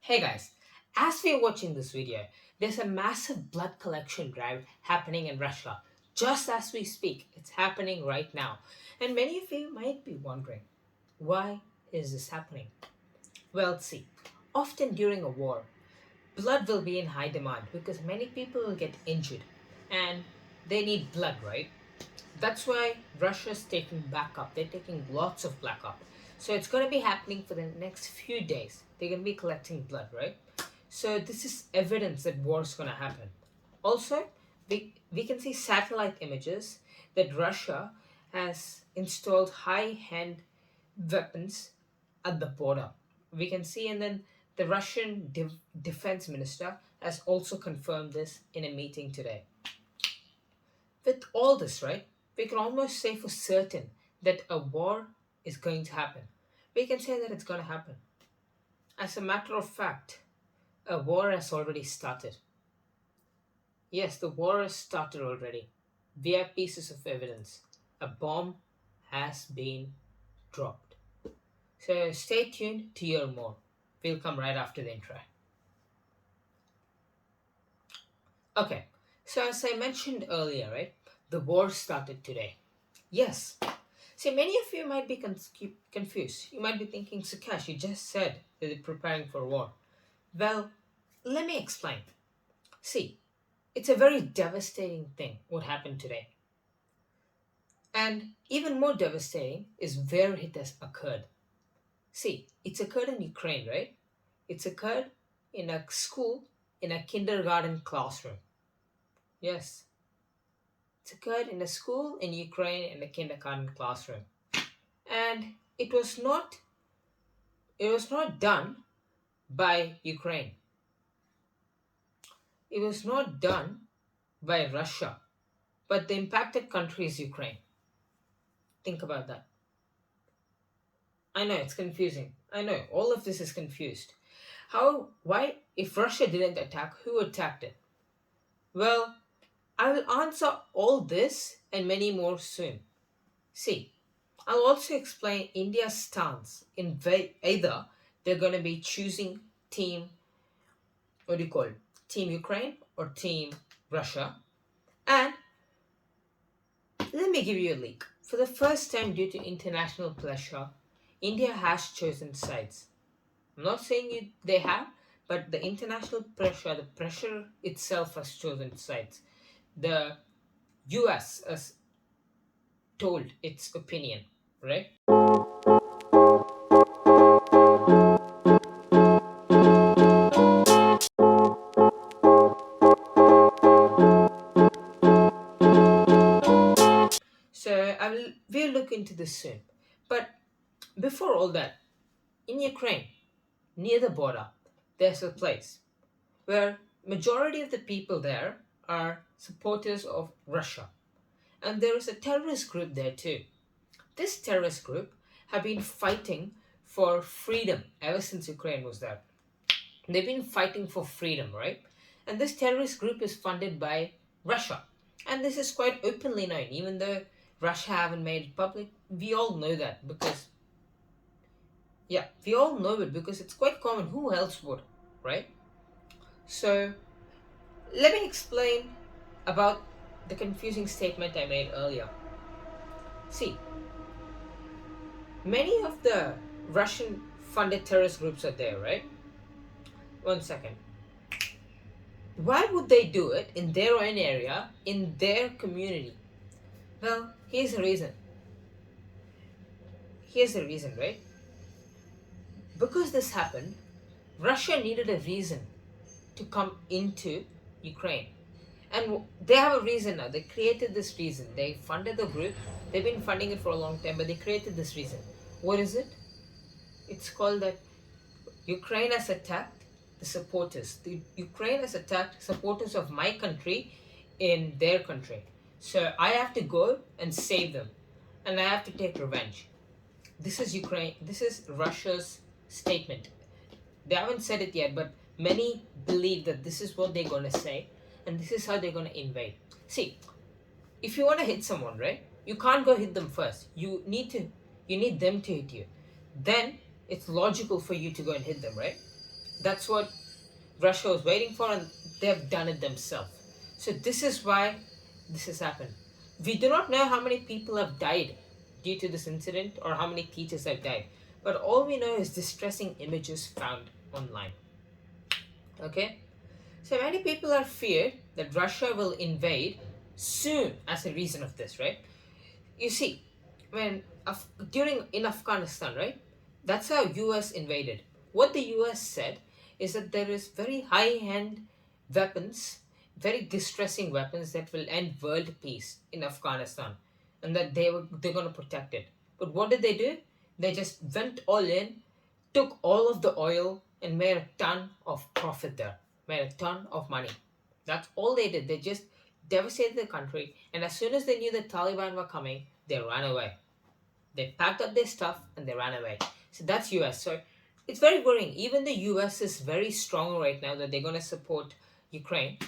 Hey guys, as we are watching this video, there's a massive blood collection drive happening in Russia. Just as we speak, it's happening right now. And many of you might be wondering, why is this happening? Well, see, often during a war, blood will be in high demand because many people will get injured and they need blood, right? That's why Russia's taking backup. They're taking lots of backup. So it's going to be happening for the next few days. They're going to be collecting blood, right? So this is evidence that war is going to happen. Also, we can see satellite images that Russia has installed high-end weapons at the border. We can see, and then the Russian defense minister has also confirmed this in a meeting today. With all this, right, we can almost say for certain that a war is going to happen. We can say that it's going to happen. As a matter of fact, a war has already started. Yes, the war has started already. We have pieces of evidence. A bomb has been dropped. So stay tuned to hear more. We'll come right after the intro. Okay, so as I mentioned earlier, right, the war started today. Yes. See, many of you might be confused. You might be thinking, Sukash, you just said that they're preparing for war. Well, let me explain. See, it's a very devastating thing what happened today. And even more devastating is where it has occurred. See, it's occurred in Ukraine, right? It's occurred in a school, in a kindergarten classroom. Yes, it's occurred in a school in Ukraine in a kindergarten classroom. And it was not done by Ukraine. It was not done by Russia, but the impacted country is Ukraine. Think about that. I know it's confusing. I know all of this is confused. Why, if Russia didn't attack, who attacked it? Well, I will answer all this and many more soon. See, I'll also explain India's stance in either they're going to be choosing team, what do you call it, Team Ukraine or Team Russia. And let me give you a leak. For the first time, due to international pressure, India has chosen sides. I'm not saying they have, but the international pressure, the pressure itself has chosen sides. The US has told its opinion, right? So we'll look into this soon. But before all that, in Ukraine, near the border, there's a place where majority of the people there are supporters of Russia. And there is a terrorist group there too. This terrorist group have been fighting for freedom ever since Ukraine was there. They've been fighting for freedom, right? And this terrorist group is funded by Russia. And this is quite openly known, even though Russia haven't made it public. We all know that because, yeah, we all know it because it's quite common. Who else would, right? So let me explain about the confusing statement I made earlier. See, many of the Russian funded terrorist groups are there, right? One second. Why would they do it in their own area, in their community? Well, here's the reason. Here's the reason, right? Because this happened, Russia needed a reason to come into Ukraine. And they have a reason now. They created this reason. They funded the group. They've been funding it for a long time, but they created this reason. What is it? It's called that Ukraine has attacked the supporters. The Ukraine has attacked supporters of my country in their country. So I have to go and save them. And I have to take revenge. This is Ukraine. This is Russia's statement. They haven't said it yet, but many believe that this is what they're going to say. And this is how they're going to invade. See, if you want to hit someone, right? You can't go hit them first. You need them to hit you. Then it's logical for you to go and hit them, right? That's what Russia was waiting for, and they've done it themselves. So this is why this has happened. We do not know how many people have died due to this incident or how many teachers have died, but all we know is distressing images found online. Okay? So many people are feared that Russia will invade soon as a reason of this, right? You see, when during in Afghanistan, right? That's how US invaded. What the US said is that there is very high-end weapons, very distressing weapons that will end world peace in Afghanistan, and that they're going to protect it. But what did they do? They just went all in, took all of the oil, and made a ton of profit there, made a ton of money. That's all they did. They just devastated the country, and as soon as they knew the Taliban were coming, they ran away. They packed up their stuff and they ran away. So that's US. So it's very worrying. Even the US is very strong right now that they're going to support Ukraine.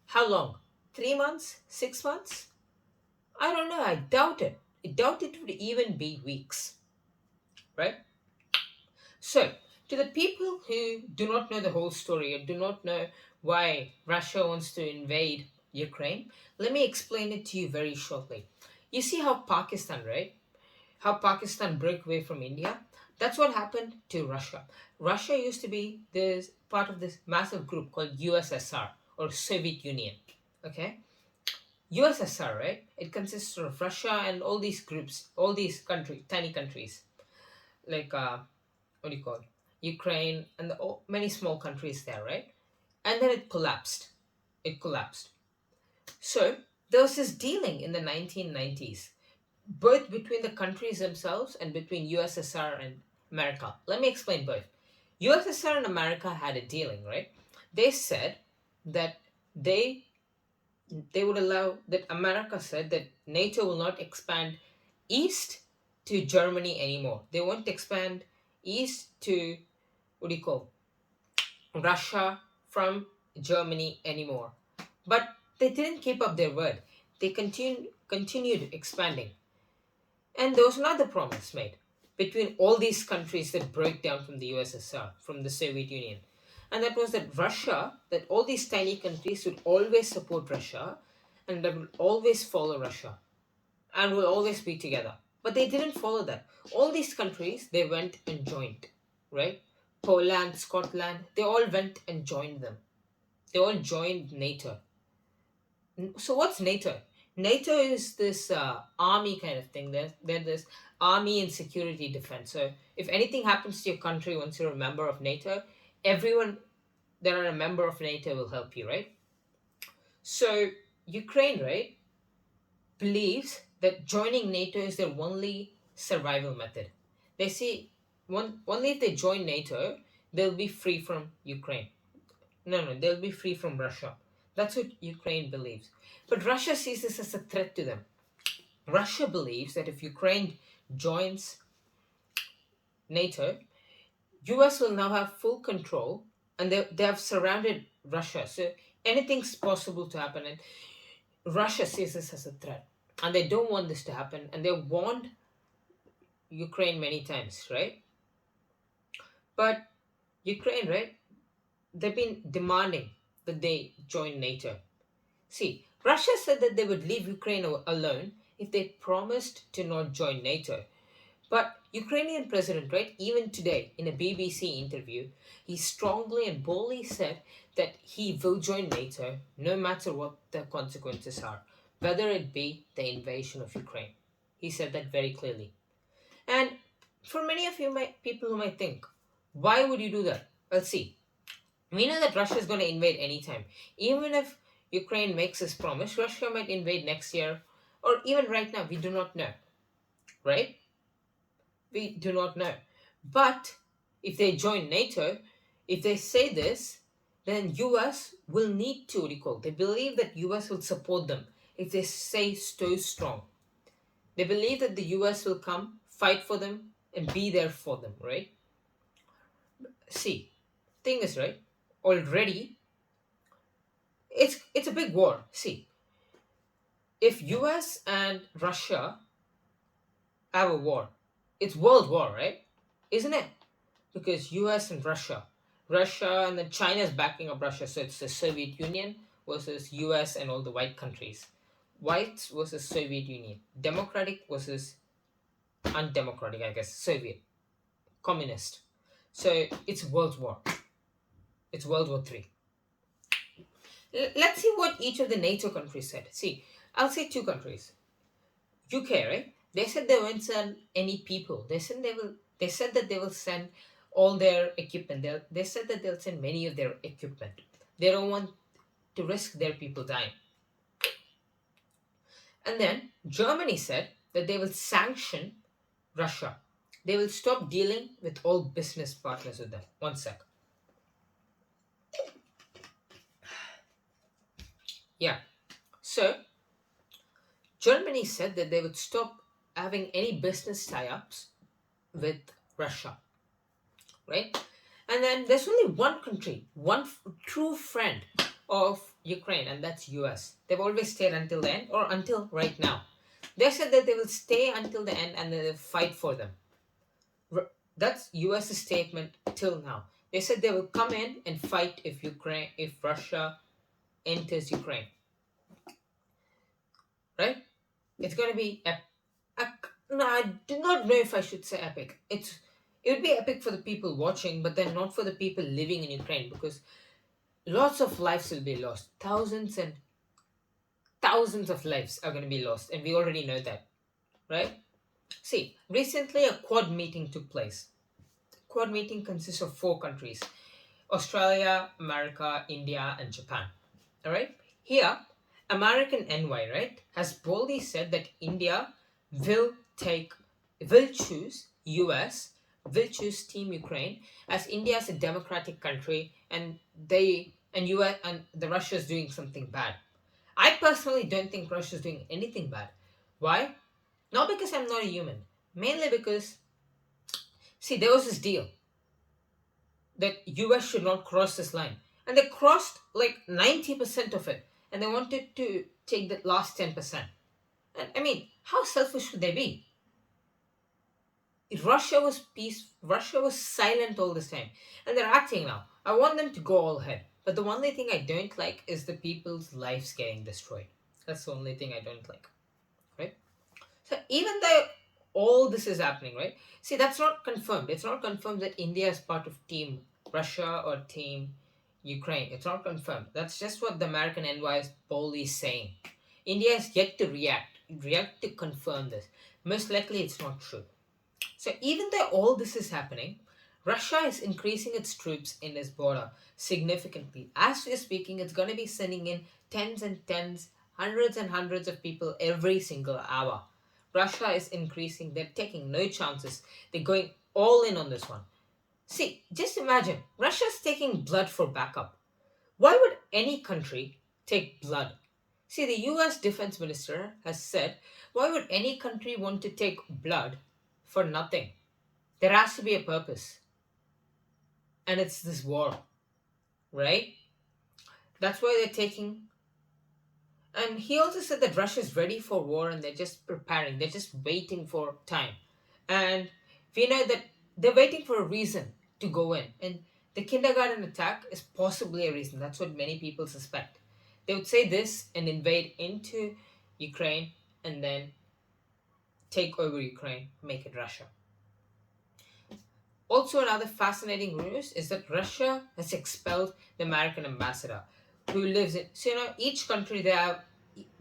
How long? 3 months? 6 months? I don't know. I doubt it. I doubt it would even be weeks. Right? So, to the people who do not know the whole story or do not know why Russia wants to invade Ukraine, let me explain it to you very shortly. You see how Pakistan, right? How Pakistan broke away from India? That's what happened to Russia. Russia used to be this part of this massive group called USSR or Soviet Union. Okay? USSR, right? It consists of Russia and all these groups, all these countries, tiny countries, like what do you call it? Ukraine and many small countries there, right? And then it collapsed. It collapsed. So there was this dealing in the 1990s, both between the countries themselves and between USSR and America. Let me explain both. USSR and America had a dealing, right? They said that they they would allow that America said that NATO will not expand east to Germany anymore. They won't expand east to what do you call Russia from Germany anymore. But they didn't keep up their word. They continued expanding. And there was another promise made between all these countries that broke down from the USSR, from the Soviet Union. And that was that Russia, that all these tiny countries would always support Russia and that would always follow Russia and will always be together. But they didn't follow that. All these countries, they went and joined, right? Poland, Scotland, they all went and joined them. They all joined NATO. So what's NATO? NATO is this army kind of thing. There's this army and security defense. So if anything happens to your country once you're a member of NATO, everyone that are a member of NATO will help you, right? So Ukraine, right, believes that joining NATO is their only survival method. They see only if they join NATO, they'll be free from Ukraine. No, they'll be free from Russia. That's what Ukraine believes. But Russia sees this as a threat to them. Russia believes that if Ukraine joins NATO, US will now have full control and they have surrounded Russia. So anything's possible to happen. And Russia sees this as a threat. And they don't want this to happen. And they warned Ukraine many times, right? But Ukraine, right? They've been demanding that they join NATO. See, Russia said that they would leave Ukraine alone if they promised to not join NATO. But Ukrainian president, right, even today in a BBC interview, he strongly and boldly said that he will join NATO no matter what the consequences are, whether it be the invasion of Ukraine. He said that very clearly. And for many of people who might think, why would you do that? Well, see, we know that Russia is going to invade anytime. Even if Ukraine makes this promise, Russia might invade next year or even right now. We do not know, right? We do not know. But if they join NATO, if they say this, then US will need to recall. They believe that US will support them if they say so strong. They believe that the US will come, fight for them, and be there for them, right? See, thing is, right, already it's a big war. See, if US and Russia have a war, it's world war, right? Isn't it? Because US and Russia, Russia, and then China is backing up Russia. So it's the Soviet Union versus US and all the white countries. Whites versus Soviet Union. Democratic versus undemocratic, I guess. Soviet. Communist. So it's World War. It's World War Three. Let's see what each of the NATO countries said. See, I'll say two countries. UK, right? They said they won't send any people. They said they will. They said that they will send all their equipment. They said that they'll send many of their equipment. They don't want to risk their people dying. And then Germany said that they will sanction Russia. They will stop dealing with all business partners with them. One sec. Yeah. So Germany said that they would stop having any business tie-ups with Russia, right? And then there's only one country, one true friend of Ukraine, and that's US. They've always stayed until the end, or until right now. They said that they will stay until the end and they'll fight for them. That's US's statement till now. They said they will come in and fight if Russia enters Ukraine, right? It's going to be no, I do not know if I should say epic. It would be epic for the people watching, but then not for the people living in Ukraine, because lots of lives will be lost. Thousands and thousands of lives are going to be lost, and we already know that, right? See, recently a Quad meeting took place. Quad meeting consists of four countries: Australia, America, India, and Japan. All right. Here, American NY, right, has boldly said that India will take, will choose US, will choose Team Ukraine, as India is a democratic country, and US and the Russia is doing something bad. I personally don't think Russia is doing anything bad. Why? Not because I'm not a human. Mainly because, see, there was this deal that US should not cross this line. And they crossed like 90% of it. And they wanted to take the last 10%. And I mean, how selfish should they be? Russia was silent all this time. And they're acting now. I want them to go all ahead. But the only thing I don't like is the people's lives getting destroyed. That's the only thing I don't like. Right? So even though all this is happening, right? See, that's not confirmed. It's not confirmed that India is part of Team Russia or Team Ukraine. It's not confirmed. That's just what the American NY is boldly saying. India is yet to react to confirm this. Most likely it's not true. So even though all this is happening, Russia is increasing its troops in its border significantly. As we're speaking, it's going to be sending in tens and tens, hundreds and hundreds of people every single hour. Russia is increasing. They're taking no chances. They're going all in on this one. See, just imagine, Russia's taking blood for backup. Why would any country take blood? See, the US defense minister has said, why would any country want to take blood for nothing? There has to be a purpose. And it's this war, right? That's why they're taking. And he also said that Russia's ready for war and they're just preparing, they're just waiting for time. And we know that they're waiting for a reason to go in. And the kindergarten attack is possibly a reason. That's what many people suspect. They would say this and invade into Ukraine and then take over Ukraine, make it Russia. Also, another fascinating news is that Russia has expelled the American ambassador who lives in. So, each country, they have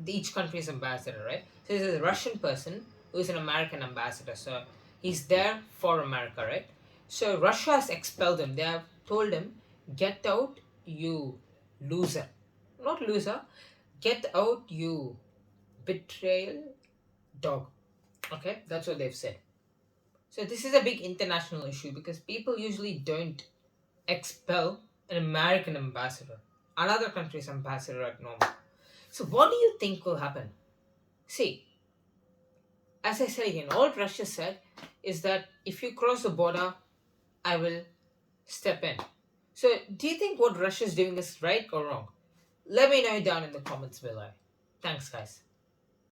each country's ambassador, right? So, there's a Russian person who is an American ambassador. So, he's there for America, right? So, Russia has expelled him. They have told him, get out, you loser. Not loser, get out, you betrayal dog. Okay, that's what they've said. So this is a big international issue because people usually don't expel an American ambassador, another country's ambassador at normal. So what do you think will happen? See, as I said again, all Russia said is that if you cross the border, I will step in. So do you think what Russia is doing is right or wrong? Let me know down in the comments below. Thanks, guys.